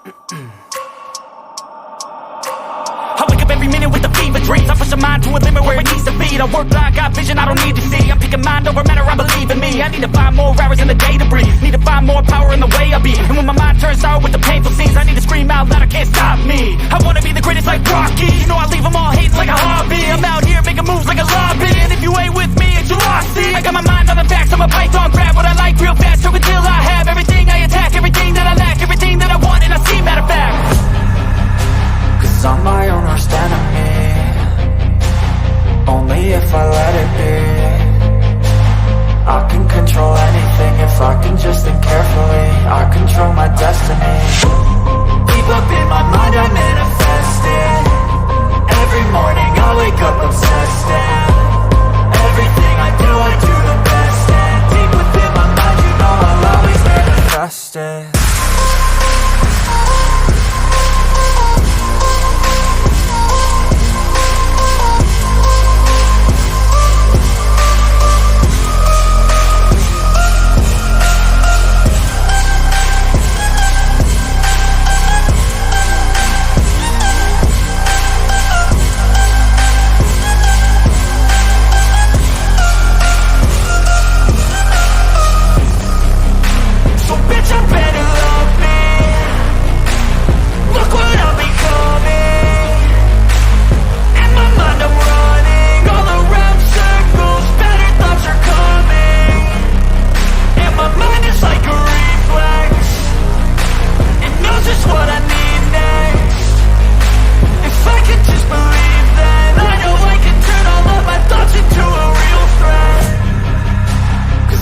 I wake up every minute with the fever dreams. I push my mind to a limit where it needs to be. I work blind, got vision I don't need to see. I'm picking mind over matter, I believe in me. I need to find more hours in the day to breathe. Need to find more power in the way I be. And when my mind turns sour with the painful scenes, I need to scream out loud, I can't stop me. I wanna be the greatest like Rocky. You know I leave them all hating like a hobby. I'm out here making moves like a lobby. And if you ain't with me, it's your loss. See, I got my mind on the facts, I'm a python. Grab what I like real fast, so until I have everything I attack, everything that I lack, everything that I want, and I see, matter of fact. Cause I'm my own worst enemy. Only if I let it be. I can control anything if I can just think carefully. I control my destiny. Deep up in my mind I manifest it. Every morning I wake up obsessed, and everything I do the best. And deep within my mind you know I'll always manifest it.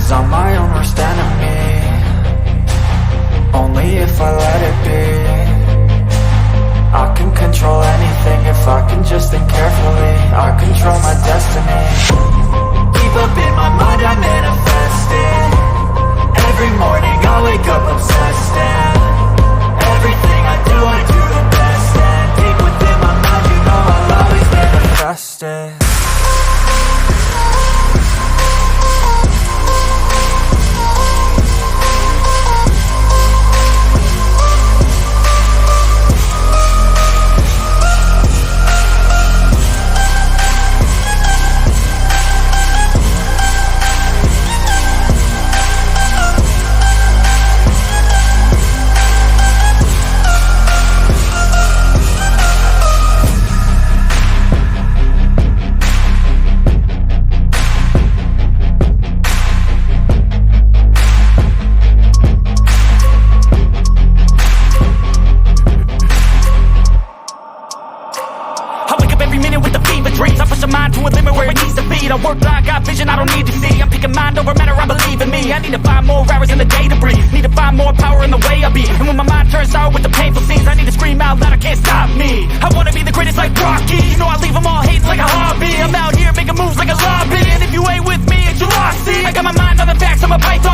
I'm my own worst enemy. Only if I let it be. I can control anything if I can just think carefully. I control my destiny. Deep up in my mind I manifest it. Every morning I wake up obsessed, and everything I do the best. And deep within my mind you know I'll always manifest it. Dreams, I push my mind to a limit where it needs to be. I work blind, got vision I don't need to see. I'm picking mind over matter, I believe in me. I need to find more hours in the day to breathe. Need to find more power in the way I be. And when my mind turns sour with the painful scenes, I need to scream out loud, I can't stop me. I wanna be the greatest like Rocky. You know I leave them all hating like a hobby. I'm out here making moves like a lobby. And if you ain't with me, it's your loss. See, I got my mind on the facts, I'm a python.